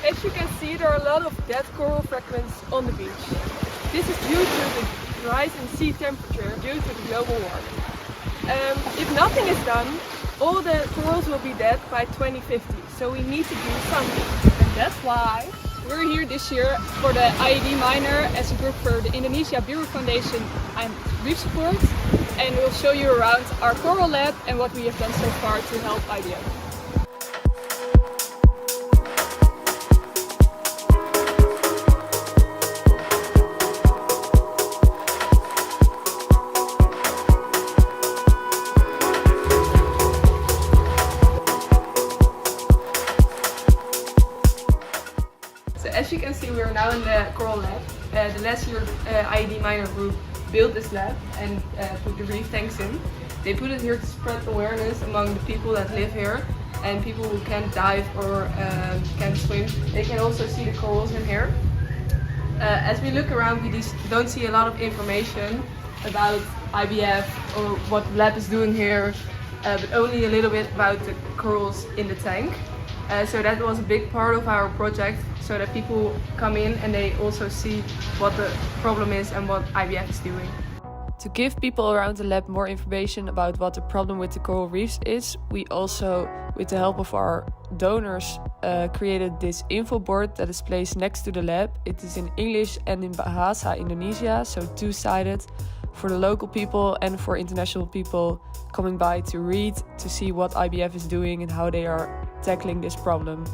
As you can see, there are a lot of dead coral fragments on the beach. This is due to the rise in sea temperature due to the global warming. If nothing is done, all the corals will be dead by 2050, so we need to do something. And that's why we're here this year for the IE&D minor as a group for the Indonesia Biru Foundation and Reef support, and we'll show you around our coral lab and what we have done so far to help IBF. As you can see, we are now in the coral lab. The last year IE&D minor group built this lab and put the reef tanks in. They put it here to spread awareness among the people that live here and people who can't dive or can't swim. They can also see the corals in here. As we look around, we don't see a lot of information about IBF or what the lab is doing here, but only a little bit about the corals in the tank. So that was a big part of our project, so that people come in and they also see what the problem is and what IBF is doing. To give people around the lab more information about what the problem with the coral reefs is, we also, with the help of our donors, created this info board that is placed next to the lab. It is in English and in Bahasa Indonesia, so two-sided, for the local people and for international people coming by to read, to see what IBF is doing and how they are tackling this problem.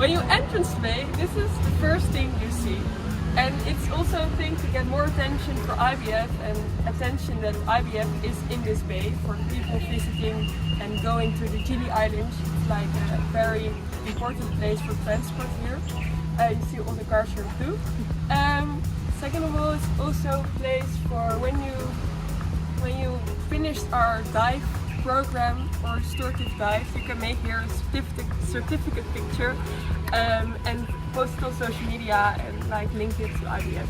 When you entrance today, this is the first thing you see. And it's also a thing to get more attention for IBF and attention that IBF is in this bay for people visiting and going to the Gili Islands. It's like a very important place for transport here. You see all the cars here too. Second of all, it's also a place for when you finished our dive program or restorative dive, you can make here a certificate picture and post it on social media and like link it to IBF.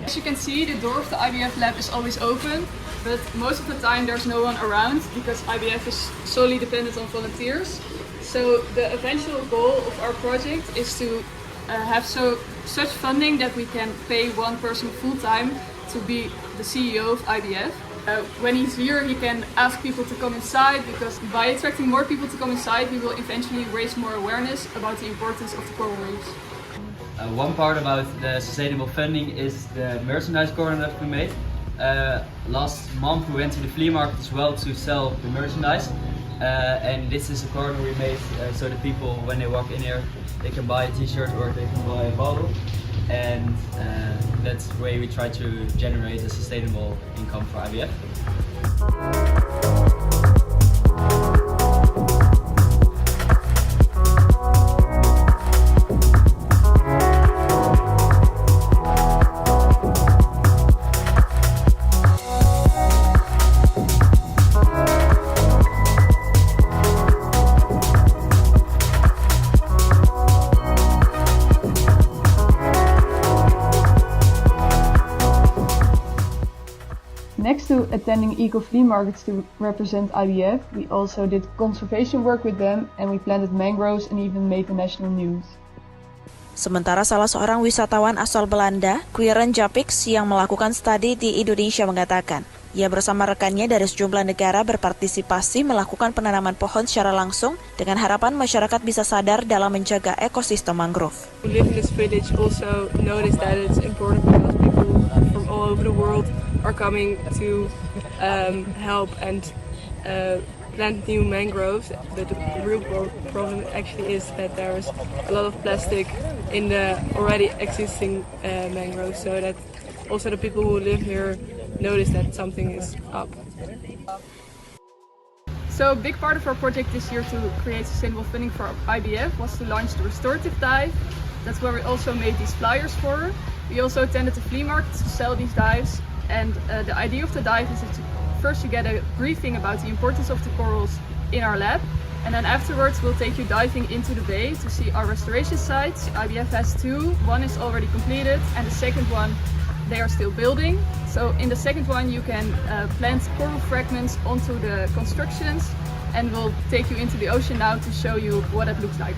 As you can see, the door of the IBF lab is always open, but most of the time there's no one around because IBF is solely dependent on volunteers. So the eventual goal of our project is to have such funding that we can pay one person full-time to be the CEO of IBF. When he's here, he can ask people to come inside, because by attracting more people to come inside, we will eventually raise more awareness about the importance of the coral reefs. One part about the sustainable funding is the merchandise corner that we made. Last month we went to the flea market as well to sell the merchandise. And this is a corner we made so that people, when they walk in here, they can buy a t-shirt or they can buy a bottle. And that's the way we try to generate a sustainable income for IBF. Next to attending eco-flea markets to represent IBF, we also did conservation work with them and we planted mangroves and even made the national news. Sementara salah seorang wisatawan asal Belanda, Quirin Japix, yang melakukan studi di Indonesia mengatakan, ia bersama rekannya dari sejumlah negara berpartisipasi melakukan penanaman pohon secara langsung dengan harapan masyarakat bisa sadar dalam menjaga ekosistem mangrove. Who live in this village also notice that it's important because people from all over the world are coming to help and plant new mangroves. But the real problem actually is that there is a lot of plastic in the already existing mangroves, so that also the people who live here notice that something is up. So a big part of our project this year to create sustainable funding for IBF was to launch the restorative dive. That's where we also made these flyers for. We also attended the flea markets to sell these dives. And the idea of the dive is to first you get a briefing about the importance of the corals in our lab, and then afterwards we'll take you diving into the bay to see our restoration sites. IBF has two, one is already completed and the second one they are still building. So in the second one you can plant coral fragments onto the constructions, and we'll take you into the ocean now to show you what it looks like.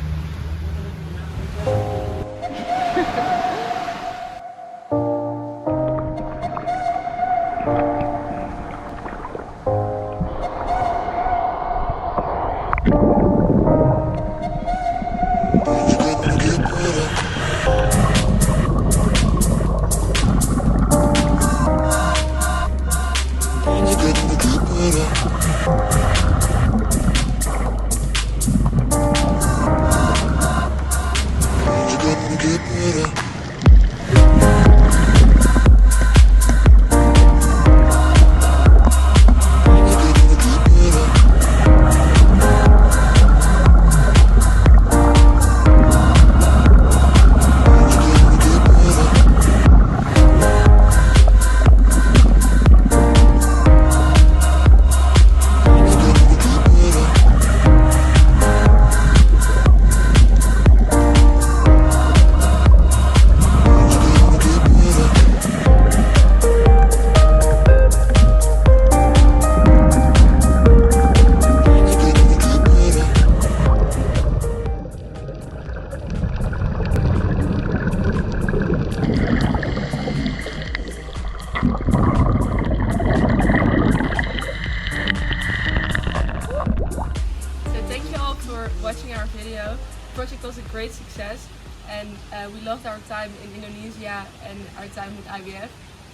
Watching our video. The project was a great success, and we loved our time in Indonesia and our time with IBF.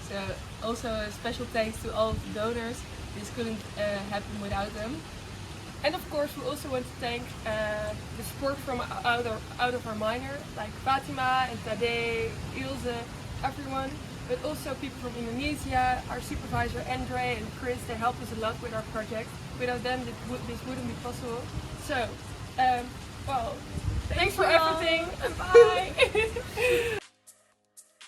So also a special thanks to all of the donors. This couldn't happen without them. And of course we also want to thank the support from out of our minor, like Fatima and Tade, Ilse, everyone. But also people from Indonesia, our supervisor Andre and Chris, they helped us a lot with our project. Without them this wouldn't be possible. So, well, thanks for everything and bye!